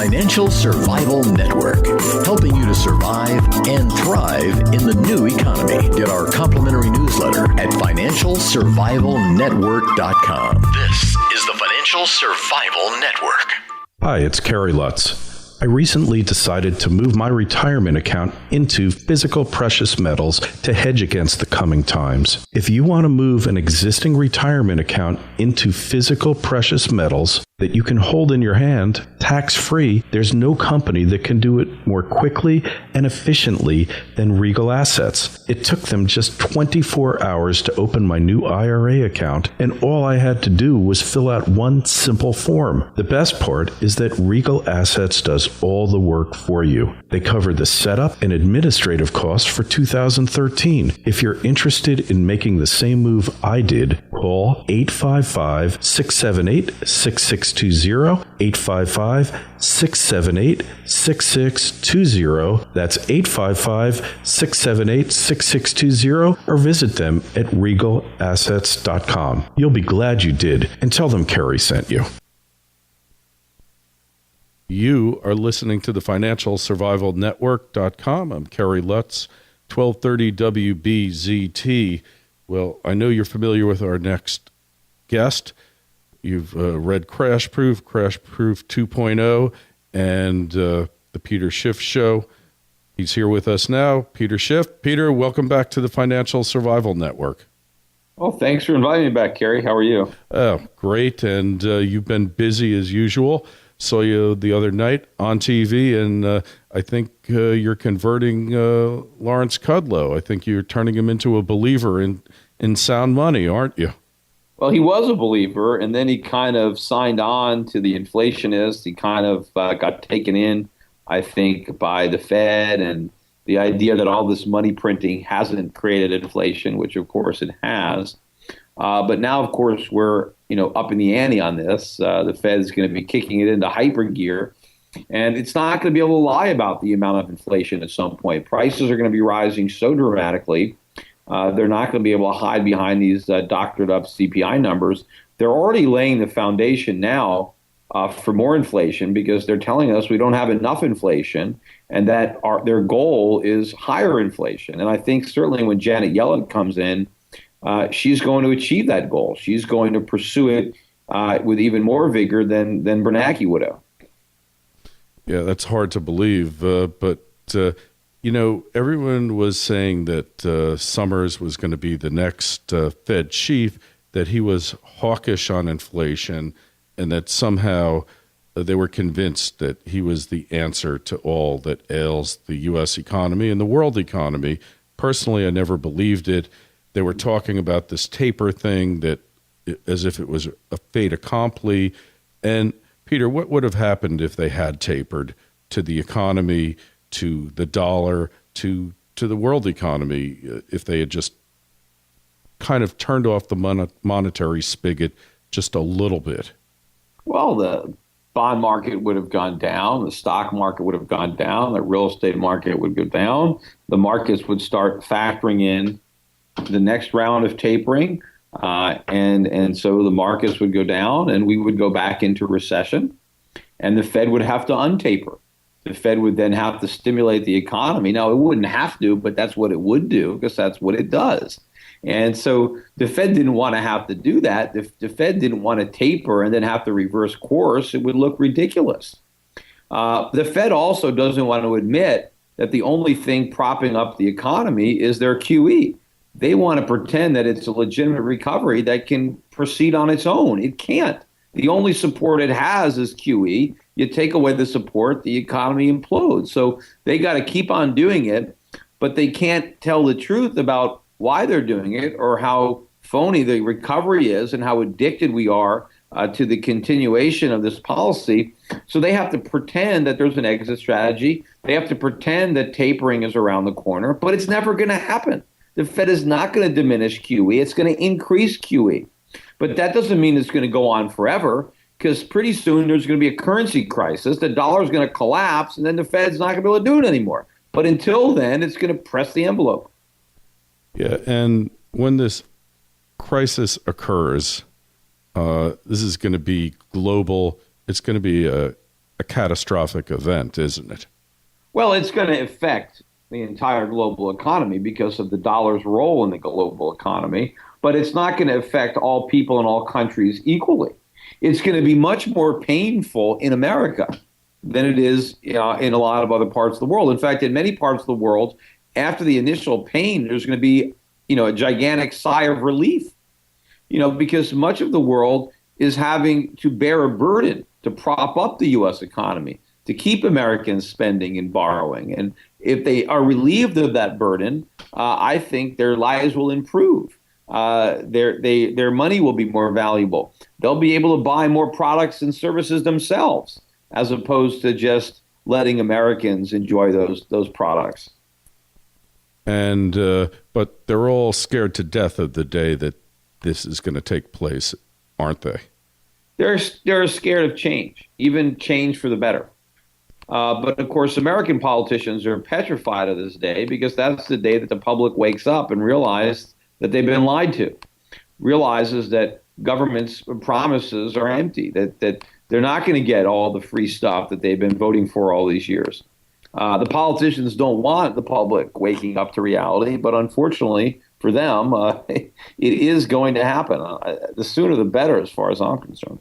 Financial Survival Network, helping you to survive and thrive in the new economy. Get our complimentary newsletter at financialsurvivalnetwork.com. This is the Financial Survival Network. Hi, it's Kerry Lutz. I recently decided to move my retirement account into physical precious metals to hedge against the coming times. If you want to move an existing retirement account into physical precious metals that you can hold in your hand, tax-free, there's no company that can do it more quickly and efficiently than Regal Assets. It took them just 24 hours to open my new IRA account, and all I had to do was fill out one simple form. The best part is that Regal Assets does all the work for you. They cover the setup and administrative costs for 2013. If you're interested in making the same move I did, call 855-678-6620, 855-678-6620. That's 855-678-6620, or visit them at regalassets.com. You'll be glad you did, and tell them Kerry sent you. You are listening to the Financial Survival Network.com. I'm Kerry Lutz, 1230 WBZT. Well, I know you're familiar with our next guest. You've read Crash Proof 2.0, and the Peter Schiff Show. He's here with us now. Peter Schiff. Peter, welcome back to the Financial Survival Network. Well, thanks for inviting me back, Kerry. How are you? Oh, great. And you've been busy as usual. Saw you the other night on TV, and I think you're converting Lawrence Kudlow. I think you're turning him into a believer in sound money, aren't you? Well, he was a believer, and then he kind of signed on to the inflationists. He kind of got taken in, I think, by the Fed and the idea that all this money printing hasn't created inflation, which, of course, it has. But now, of course, we're up in the ante on this. The Fed is going to be kicking it into hyper gear, and it's not going to be able to lie about the amount of inflation at some point. Prices are going to be rising so dramatically. They're not going to be able to hide behind these doctored up CPI numbers. They're already laying the foundation now for more inflation, because they're telling us we don't have enough inflation, and that their goal is higher inflation. And I think certainly when Janet Yellen comes in, she's going to achieve that goal. She's going to pursue it with even more vigor than Bernanke would have. Yeah, that's hard to believe, but everyone was saying that Summers was going to be the next Fed chief, that he was hawkish on inflation, and that somehow they were convinced that he was the answer to all that ails the U.S. economy and the world economy. Personally, I never believed it. They were talking about this taper thing that as if it was a fait accompli. And Peter, what would have happened if they had tapered to the economy, to the dollar, to the world economy, if they had just kind of turned off the monetary spigot just a little bit? Well, the bond market would have gone down. The stock market would have gone down. The real estate market would go down. The markets would start factoring in the next round of tapering. And so the markets would go down, and we would go back into recession, and the Fed would have to untaper. The Fed would then have to stimulate the economy. Now, it wouldn't have to, but that's what it would do, because that's what it does. And so the Fed didn't want to have to do that. The Fed didn't want to taper and then have to reverse course. It would look ridiculous. The Fed also doesn't want to admit that the only thing propping up the economy is their QE. They want to pretend that it's a legitimate recovery that can proceed on its own. It can't. The only support it has is QE. You take away the support, the economy implodes. So they got to keep on doing it, but they can't tell the truth about why they're doing it or how phony the recovery is and how addicted we are to the continuation of this policy. So they have to pretend that there's an exit strategy. They have to pretend that tapering is around the corner, but it's never going to happen. The Fed is not going to diminish QE. It's going to increase QE. But that doesn't mean it's going to go on forever, because pretty soon there's going to be a currency crisis. The dollar is going to collapse, and then the Fed's not going to be able to do it anymore. But until then, it's going to press the envelope. Yeah, and when this crisis occurs, this is going to be global. It's going to be a catastrophic event, isn't it? Well, it's going to affect the entire global economy because of the dollar's role in the global economy, but it's not going to affect all people in all countries equally. It's going to be much more painful in America than it is in a lot of other parts of the world. In fact, in many parts of the world, after the initial pain, there's going to be, a gigantic sigh of relief, because much of the world is having to bear a burden to prop up the U.S. economy, to keep Americans spending and borrowing. And if they are relieved of that burden, I think their lives will improve. Their money will be more valuable. They'll be able to buy more products and services themselves, as opposed to just letting Americans enjoy those products. And but they're all scared to death of the day that this is going to take place, aren't they? They're scared of change, even change for the better. But of course, American politicians are petrified of this day because that's the day that the public wakes up and realizes that they've been lied to, realizes that government's promises are empty, that they're not going to get all the free stuff that they've been voting for all these years. The politicians don't want the public waking up to reality, but unfortunately for them, it is going to happen. The sooner the better, as far as I'm concerned.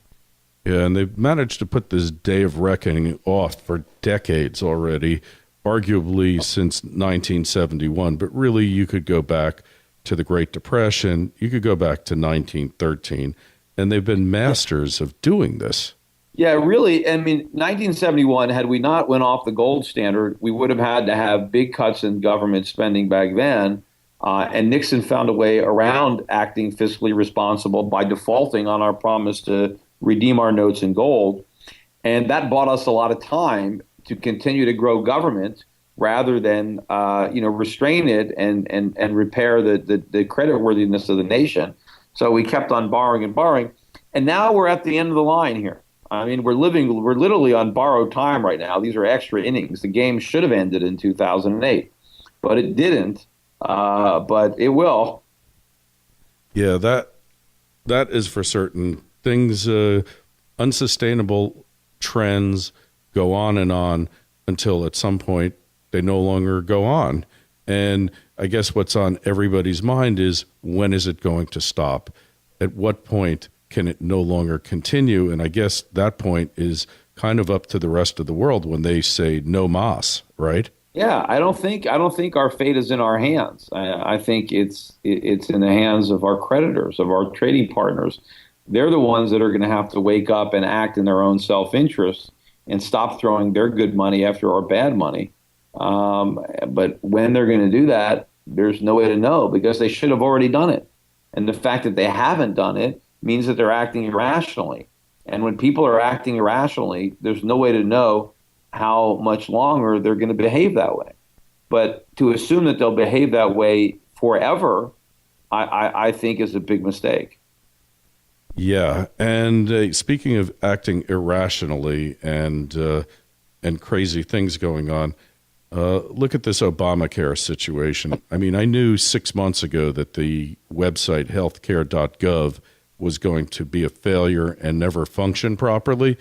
Yeah, and they've managed to put this day of reckoning off for decades already, arguably since 1971. But really, you could go back to the Great Depression. You could go back to 1913, and they've been masters of doing this. Yeah, really. I mean, 1971, had we not went off the gold standard, we would have had to have big cuts in government spending back then. And Nixon found a way around acting fiscally responsible by defaulting on our promise to redeem our notes in gold. And that bought us a lot of time to continue to grow government rather than, restrain it and repair the creditworthiness of the nation. So we kept on borrowing and borrowing. And now we're at the end of the line here. I mean, we're literally on borrowed time right now. These are extra innings. The game should have ended in 2008, but it didn't. But it will. Yeah, that is for certain. Things, unsustainable trends go on until at some point they no longer go on. And I guess what's on everybody's mind is, when is it going to stop? At what point can it no longer continue? And I guess that point is kind of up to the rest of the world when they say no mas, right? Yeah, I don't think our fate is in our hands. I think it's in the hands of our creditors, of our trading partners. They're the ones that are going to have to wake up and act in their own self-interest and stop throwing their good money after our bad money. But when they're going to do that, there's no way to know, because they should have already done it. And the fact that they haven't done it means that they're acting irrationally. And when people are acting irrationally, there's no way to know how much longer they're going to behave that way. But to assume that they'll behave that way forever, I think is a big mistake. Yeah, and speaking of acting irrationally and crazy things going on, look at this Obamacare situation. I mean, I knew 6 months ago that the website Healthcare.gov was going to be a failure and never function properly,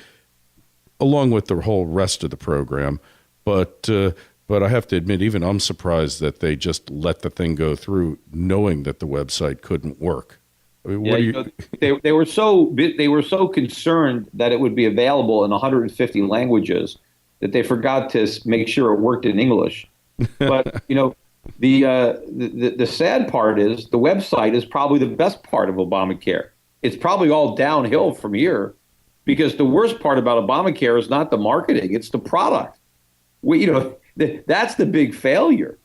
along with the whole rest of the program. But I have to admit, even I'm surprised that they just let the thing go through, knowing that the website couldn't work. I mean, they were so concerned that it would be available in 150 languages that they forgot to make sure it worked in English. But the sad part is the website is probably the best part of Obamacare. It's probably all downhill from here, because the worst part about Obamacare is not the marketing; it's the product. That's the big failure.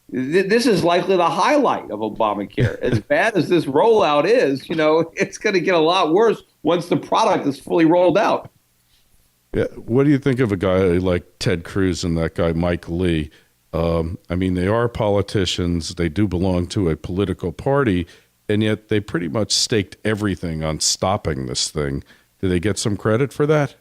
This is likely the highlight of Obamacare. As bad as this rollout is, it's going to get a lot worse once the product is fully rolled out. Yeah. What do you think of a guy like Ted Cruz and that guy Mike Lee? I mean, they are politicians. They do belong to a political party, and yet they pretty much staked everything on stopping this thing. Do they get some credit for that?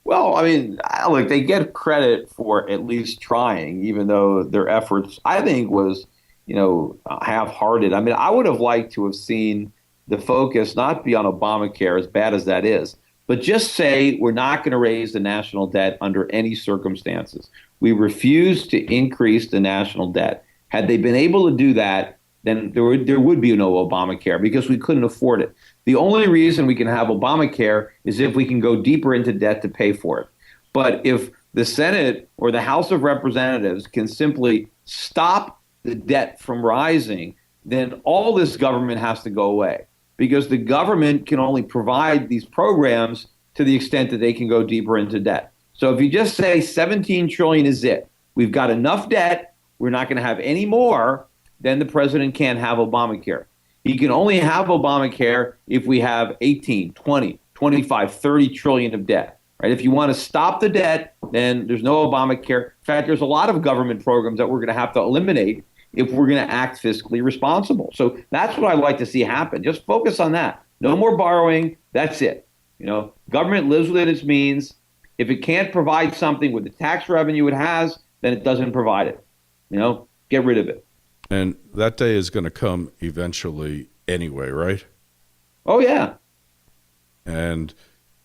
Well, I mean, look, they get credit for at least trying, even though their efforts, I think, was, half-hearted. I mean, I would have liked to have seen the focus not be on Obamacare, as bad as that is, but just say we're not going to raise the national debt under any circumstances. We refuse to increase the national debt. Had they been able to do that, then there would be no Obamacare because we couldn't afford it. The only reason we can have Obamacare is if we can go deeper into debt to pay for it. But if the Senate or the House of Representatives can simply stop the debt from rising, then all this government has to go away because the government can only provide these programs to the extent that they can go deeper into debt. So if you just say 17 trillion is it, we've got enough debt, we're not going to have any more, then the president can't have Obamacare. He can only have Obamacare if we have 18, 20, 25, 30 trillion of debt. Right? If you want to stop the debt, then there's no Obamacare. In fact, there's a lot of government programs that we're going to have to eliminate if we're going to act fiscally responsible. So that's what I'd like to see happen. Just focus on that. No more borrowing. That's it. Government lives within its means. If it can't provide something with the tax revenue it has, then it doesn't provide it. Get rid of it. And that day is going to come eventually anyway, right? Oh, yeah. And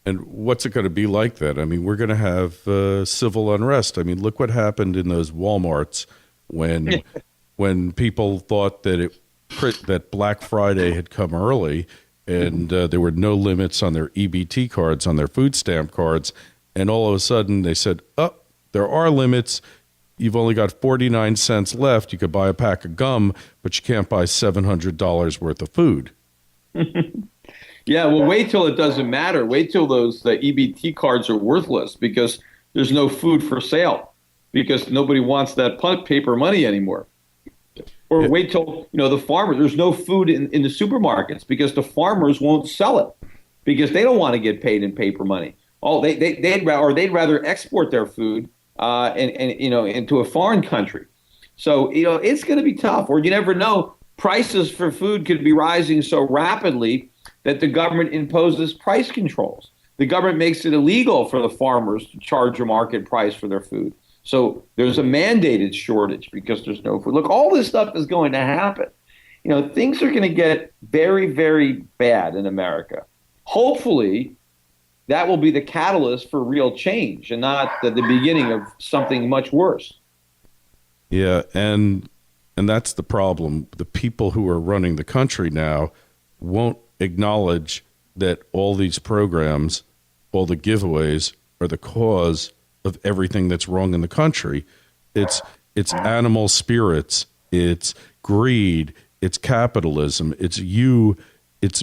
what's it going to be like then? I mean, we're going to have civil unrest. I mean, look what happened in those Walmarts when people thought that Black Friday had come early and there were no limits on their EBT cards, on their food stamp cards. And all of a sudden they said, oh, there are limits. You've only got 49 cents left. You could buy a pack of gum, but you can't buy $700 worth of food. Yeah, well, wait till it doesn't matter. Wait till the EBT cards are worthless because there's no food for sale because nobody wants that paper money anymore. Or wait till, the farmers, there's no food in the supermarkets because the farmers won't sell it because they don't want to get paid in paper money. They'd rather export their food into a foreign country. So, it's going to be tough. Or you never know. Prices for food could be rising so rapidly that the government imposes price controls. The government makes it illegal for the farmers to charge a market price for their food. So there's a mandated shortage because there's no food. Look, all this stuff is going to happen. Things are going to get very, very bad in America. Hopefully, that will be the catalyst for real change and not the beginning of something much worse. Yeah, and that's the problem. The people who are running the country now won't acknowledge that all these programs, all the giveaways, are the cause of everything that's wrong in the country. It's animal spirits, it's greed, it's capitalism, it's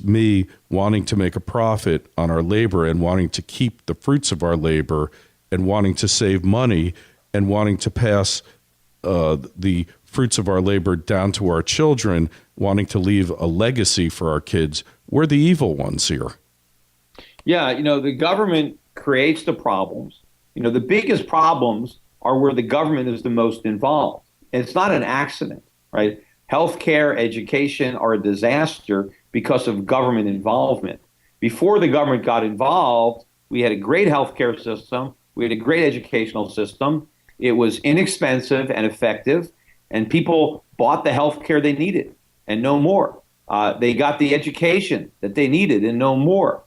me wanting to make a profit on our labor and wanting to keep the fruits of our labor and wanting to save money and wanting to pass the fruits of our labor down to our children, wanting to leave a legacy for our kids. We're the evil ones here. Yeah, the government creates the problems. The biggest problems are where the government is the most involved. It's not an accident, right? Healthcare, education are a disaster because of government involvement. Before the government got involved, we had a great healthcare system. We had a great educational system. It was inexpensive and effective, and people bought the healthcare they needed and no more. They got the education that they needed and no more.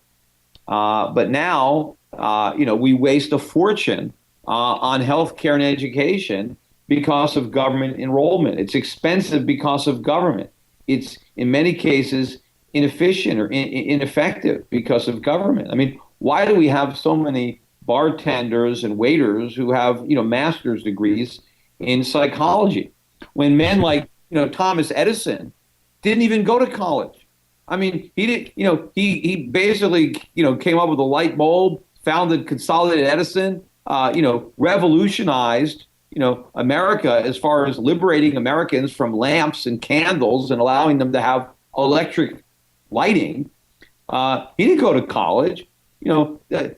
But now, we waste a fortune on healthcare and education because of government enrollment. It's expensive because of government. It's, in many cases, inefficient or ineffective because of government. I mean, why do we have so many bartenders and waiters who have, master's degrees in psychology when men like, Thomas Edison didn't even go to college? I mean, he did, he basically, came up with a light bulb, founded Consolidated Edison, revolutionized, America as far as liberating Americans from lamps and candles and allowing them to have electric lighting. He didn't go to college.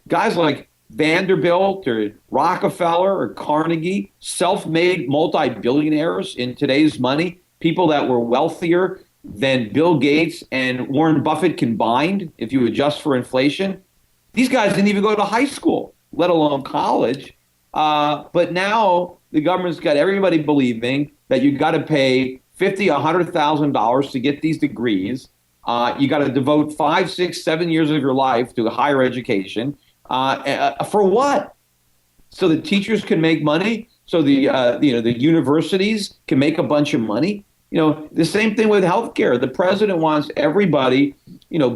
Guys like Vanderbilt or Rockefeller or Carnegie, self-made multi-billionaires in today's money, people that were wealthier than Bill Gates and Warren Buffett combined, if you adjust for inflation. These guys didn't even go to high school, let alone college. But now the government's got everybody believing that you've got to pay $50,000, $100,000 to get these degrees. You got to devote 5, 6, 7 years of your life to higher education. For what? So the teachers can make money. So the universities can make a bunch of money. The same thing with healthcare. The president wants everybody,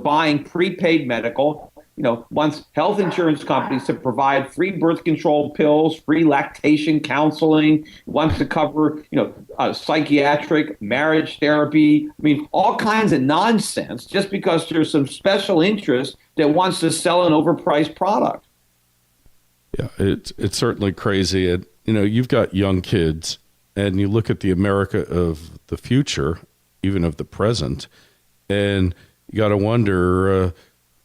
buying prepaid medical. Wants health insurance companies to provide free birth control pills, free lactation counseling, wants to cover, psychiatric marriage therapy. I mean, all kinds of nonsense just because there's some special interest that wants to sell an overpriced product. Yeah, it's certainly crazy. And, you've got young kids and you look at the America of the future, even of the present, and you got to wonder,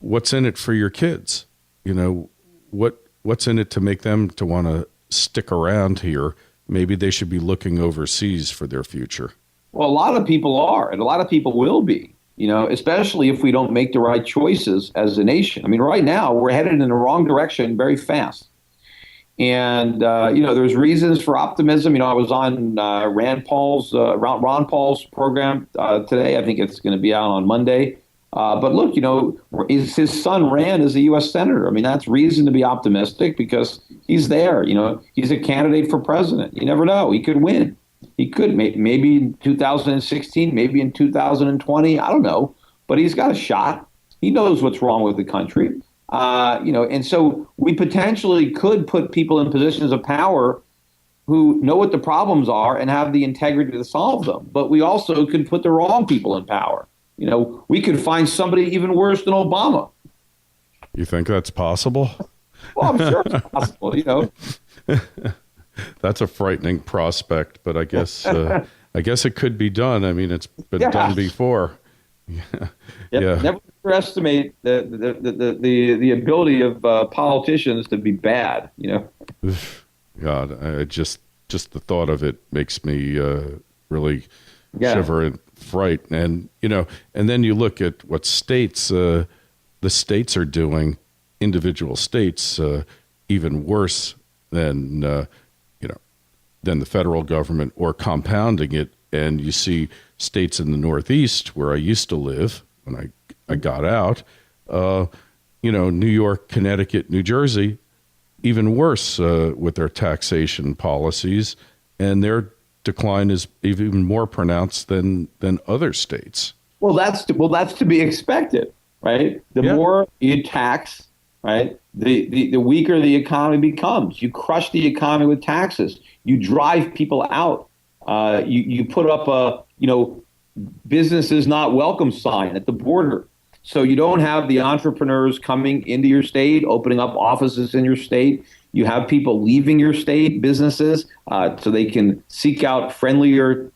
what's in it for your kids? What's in it to make them to want to stick around here? Maybe they should be looking overseas for their future. Well, a lot of people are, and a lot of people will be, especially if we don't make the right choices as a nation. I mean, right now we're headed in the wrong direction very fast. And, there's reasons for optimism. I was on Ron Paul's program today. I think it's going to be out on Monday. But look, his son ran as a U.S. senator. I mean, that's reason to be optimistic because he's there. He's a candidate for president. You never know. He could win. He could maybe in 2016, maybe in 2020. I don't know. But he's got a shot. He knows what's wrong with the country. And so we potentially could put people in positions of power who know what the problems are and have the integrity to solve them. But we also could put the wrong people in power. We could find somebody even worse than Obama. You think that's possible? Well, I'm sure it's possible, That's a frightening prospect, but I guess it could be done. I mean, it's been done before. Yeah. Never underestimate the ability of politicians to be bad, God, I just the thought of it makes me really shiver and fright. And and then you look at what the states are doing, individual states, even worse than than the federal government, or compounding it. And you see states in the Northeast where I used to live when I got out, New York, Connecticut, New Jersey, even worse with their taxation policies, and their decline is even more pronounced than other states. Well, that's to be expected, right? The more you tax, right, the weaker the economy becomes. You crush the economy with taxes. You drive people out. You put up a businesses not welcome sign at the border. So you don't have the entrepreneurs coming into your state, opening up offices in your state. You have people leaving your state, businesses, so they can seek out friendlier,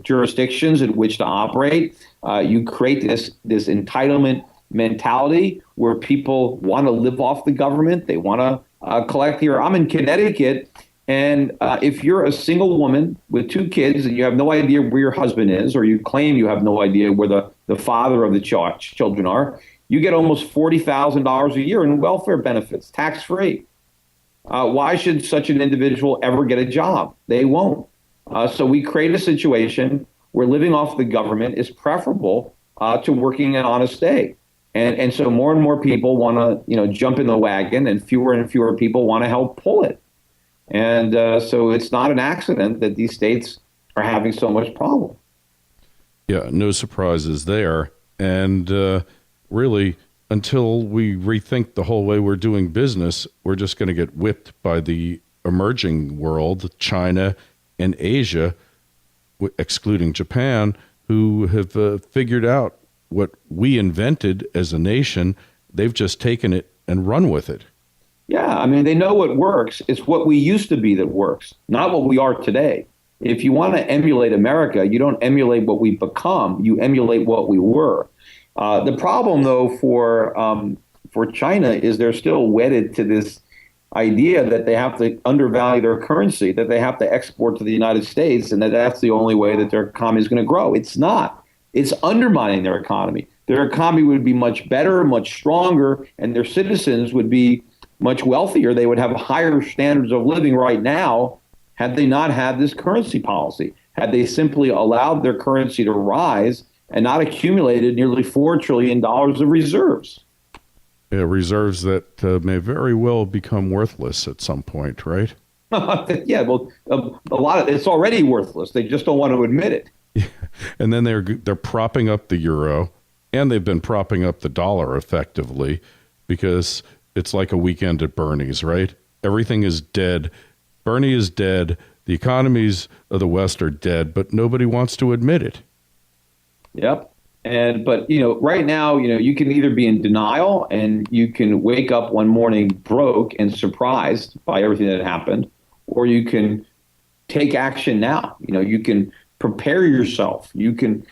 jurisdictions in which to operate. You create this entitlement mentality where people want to live off the government. They want to collect here. I'm in Connecticut. And if you're a single woman with 2 kids and you have no idea where your husband is, or you claim you have no idea where the father of the children are, you get almost $40,000 a year in welfare benefits, tax-free. Why should such an individual ever get a job? They won't. So we create a situation where living off the government is preferable to working an honest day. And so more and more people want to jump in the wagon, and fewer people want to help pull it. And so it's not an accident that these states are having so much problem. Yeah, no surprises there. And really, until we rethink the whole way we're doing business, we're just going to get whipped by the emerging world, China and Asia, excluding Japan, who have figured out what we invented as a nation. They've just taken it and run with it. Yeah, I mean, they know what works. It's what we used to be that works, not what we are today. If you want to emulate America, you don't emulate what we've become. You emulate what we were. The problem, though, for China is they're still wedded to this idea that they have to undervalue their currency, that they have to export to the United States, and that's the only way that their economy is going to grow. It's not. It's undermining their economy. Their economy would be much better, much stronger, and their citizens would be much wealthier. They would have higher standards of living right now had they not had this currency policy, had they simply allowed their currency to rise and not accumulated nearly $4 trillion of reserves. Yeah, reserves that may very well become worthless at some point, right? Yeah, well, a lot of it's already worthless. They just don't want to admit it. Yeah. And then they're propping up the euro, and they've been propping up the dollar effectively, because it's like a weekend at Bernie's, right? Everything is dead. Bernie is dead. The economies of the West are dead, but nobody wants to admit it. Yep. But right now, you can either be in denial and you can wake up one morning broke and surprised by everything that happened, or you can take action now. You can prepare yourself. You can,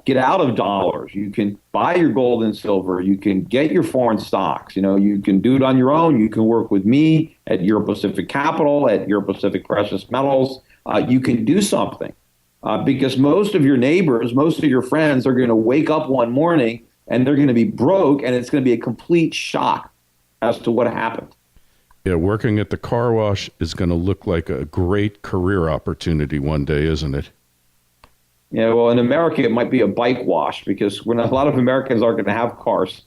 get out of dollars. You can buy your gold and silver. You can get your foreign stocks. You can do it on your own. You can work with me at Euro Pacific Capital, at Euro Pacific Precious Metals. You can do something. Because most of your neighbors, most of your friends are going to wake up one morning and they're going to be broke, and it's going to be a complete shock as to what happened. Yeah, working at the car wash is going to look like a great career opportunity one day, isn't it? Yeah, well, in America, it might be a bike wash, because a lot of Americans aren't going to have cars.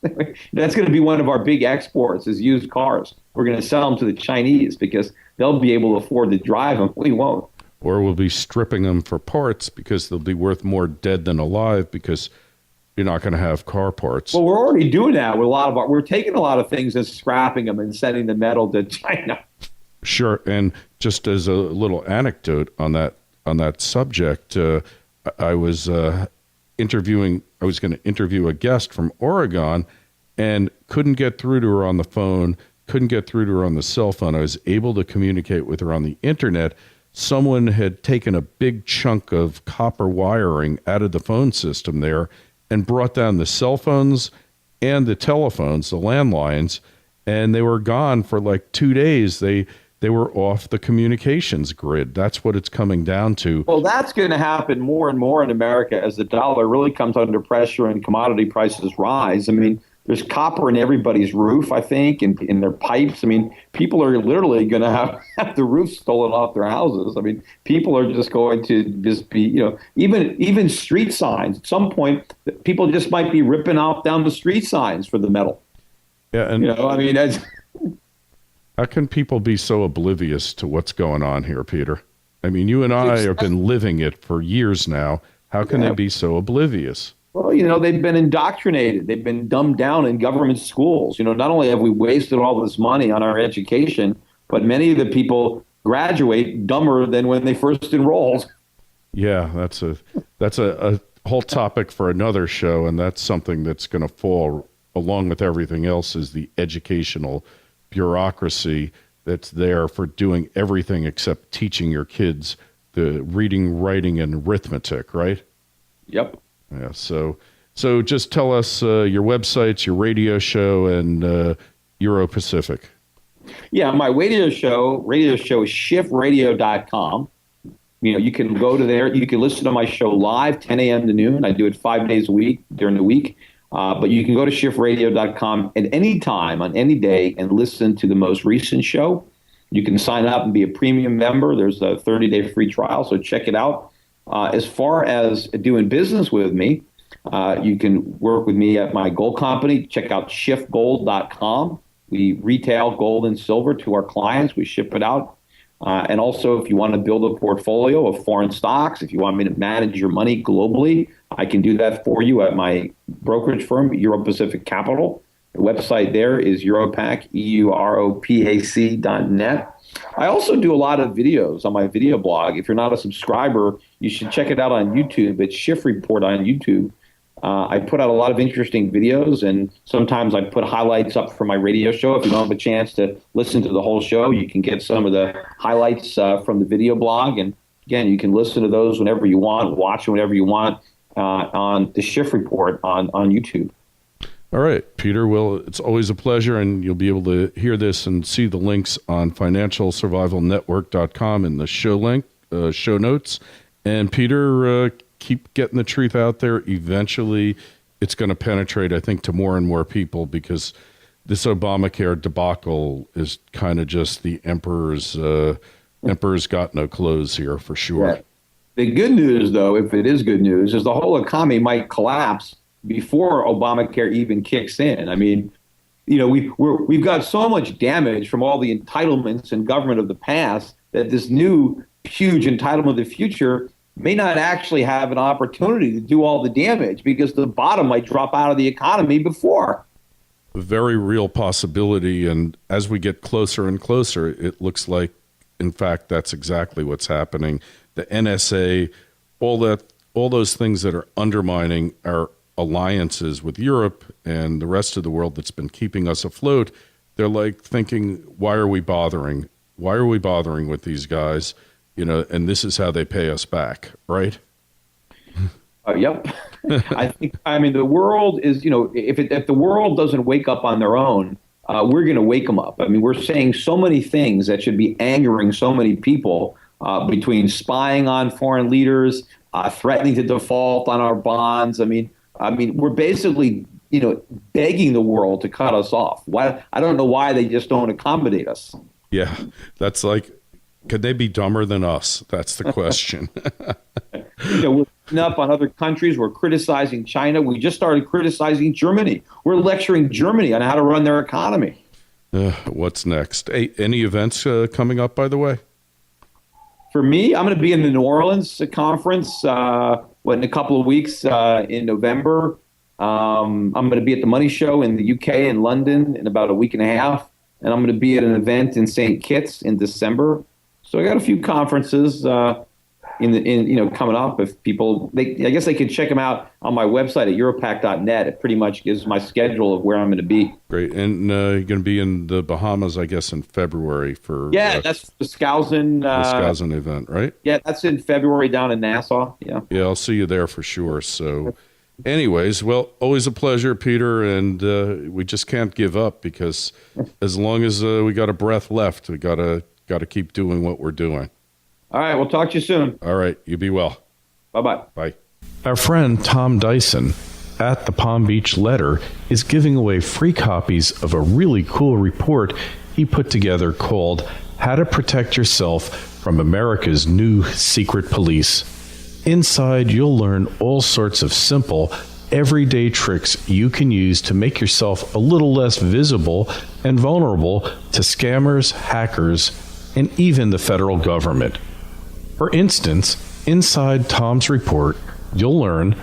That's going to be one of our big exports, is used cars. We're going to sell them to the Chinese because they'll be able to afford to drive them. We won't. Or we'll be stripping them for parts because they'll be worth more dead than alive, because you're not going to have car parts. Well, we're already doing that with we're taking a lot of things and scrapping them and sending the metal to China. Sure. And just as a little anecdote on that subject, I was going to interview a guest from Oregon and couldn't get through to her on the phone, couldn't get through to her on the cell phone. I was able to communicate with her on the internet. Someone had taken a big chunk of copper wiring out of the phone system there and brought down the cell phones and the telephones, the landlines, and they were gone for like 2 days. They were off the communications grid. That's what it's coming down to. Well, that's going to happen more and more in America as the dollar really comes under pressure and commodity prices rise. I mean, there's copper in everybody's roof, I think, and in their pipes. I mean, people are literally going to have the roof stolen off their houses. I mean, people are just going to just be, even street signs. At some point, people just might be ripping off down the street signs for the metal. Yeah, and that's... How can people be so oblivious to what's going on here, Peter? I mean, you and I have been living it for years now. How can they be so oblivious? Well, they've been indoctrinated. They've been dumbed down in government schools. Not only have we wasted all this money on our education, but many of the people graduate dumber than when they first enrolled. Yeah, that's a whole topic for another show, and that's something that's going to fall along with everything else, is the educational bureaucracy that's there for doing everything except teaching your kids the reading, writing, and arithmetic, right? Yep. Yeah. So just tell us your websites, your radio show, and Euro Pacific. Yeah, my radio show is shiftradio.com. You can go to there. You can listen to my show live, 10 a.m. to noon. I do it 5 days a week during the week. But you can go to shiftradio.com at any time on any day and listen to the most recent show. You can sign up and be a premium member. There's a 30-day free trial, so check it out. As far as doing business with me, you can work with me at my gold company. Check out shiftgold.com. We retail gold and silver to our clients. We ship it out. And also, if you want to build a portfolio of foreign stocks, if you want me to manage your money globally, I can do that for you at my brokerage firm, Euro Pacific Capital. The website there is Europac, EUROPAC.net. I also do a lot of videos on my video blog. If you're not a subscriber, you should check it out on YouTube. It's Schiff Report on YouTube. I put out a lot of interesting videos, and sometimes I put highlights up for my radio show. If you don't have a chance to listen to the whole show, you can get some of the highlights from the video blog. And again, you can listen to those whenever you want, watch them whenever you want on the Schiff Report on YouTube. All right, Peter. Well, it's always a pleasure, and you'll be able to hear this and see the links on financialsurvivalnetwork.com in the show notes. And Peter, keep getting the truth out there. Eventually, it's going to penetrate, I think, to more and more people, because this Obamacare debacle is kind of just the emperor's got no clothes here, for sure. Yeah. The good news, though, if it is good news, is the whole economy might collapse before Obamacare even kicks in. I mean, we've got so much damage from all the entitlements and government of the past that this new huge entitlement of the future may not actually have an opportunity to do all the damage because the bottom might drop out of the economy before. A very real possibility. And as we get closer and closer, it looks like, in fact, that's exactly what's happening. The NSA, all those things that are undermining our alliances with Europe and the rest of the world that's been keeping us afloat, they're like thinking, why are we bothering? Why are we bothering with these guys? And this is how they pay us back, right? Yep. I mean, the world is, if the world doesn't wake up on their own, we're going to wake them up. I mean, we're saying so many things that should be angering so many people, between spying on foreign leaders, threatening to default on our bonds. I mean, we're basically, begging the world to cut us off. Why? I don't know why they just don't accommodate us. Yeah, that's like, could they be dumber than us? That's the question. We're picking up on other countries. We're criticizing China. We just started criticizing Germany. We're lecturing Germany on how to run their economy. What's next? Hey, any events coming up, by the way? For me, I'm going to be in the New Orleans conference in a couple of weeks in November. I'm going to be at the Money Show in the UK in London in about a week and a half. And I'm going to be at an event in St. Kitts in December. So I got a few conferences coming up. If people, I guess they could check them out on my website at Europac.net. It pretty much gives my schedule of where I'm going to be. Great. And you're going to be in the Bahamas, I guess, in February for... Yeah, that's the Skousen... Skousen event, right? Yeah, that's in February down in Nassau. Yeah, I'll see you there for sure. So anyways, well, always a pleasure, Peter. And we just can't give up because as long as we got a breath left, we got to keep doing what we're doing. All right, we'll talk to you soon. All right, you be well. Bye-bye. Bye. Our friend Tom Dyson at the Palm Beach Letter is giving away free copies of a really cool report he put together called How to Protect Yourself from America's New Secret Police. Inside, you'll learn all sorts of simple, everyday tricks you can use to make yourself a little less visible and vulnerable to scammers, hackers, and even the federal government. For instance, inside Tom's report, you'll learn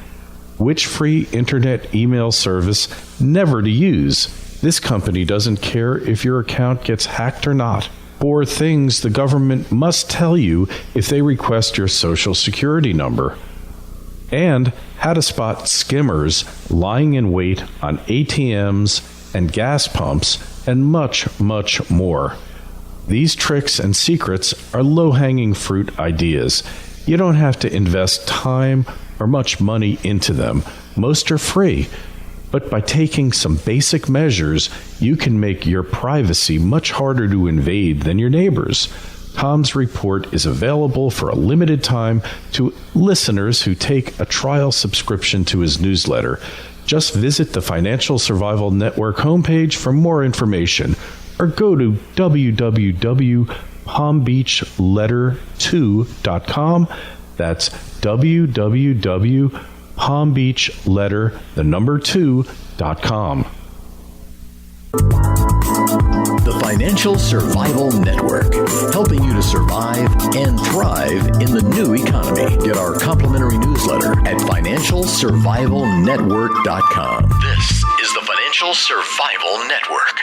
which free internet email service never to use. This company doesn't care if your account gets hacked or not. Or things the government must tell you if they request your social security number. And how to spot skimmers lying in wait on ATMs and gas pumps, and much, much more. These tricks and secrets are low-hanging fruit ideas. You don't have to invest time or much money into them. Most are free. But by taking some basic measures, you can make your privacy much harder to invade than your neighbors. Tom's report is available for a limited time to listeners who take a trial subscription to his newsletter. Just visit the Financial Survival Network homepage for more information, or go to www.palmbeachletter2.com. That's www.palmbeachletter2.com. The Financial Survival Network, helping you to survive and thrive in the new economy. Get our complimentary newsletter at financialsurvivalnetwork.com. This is the Financial Survival Network.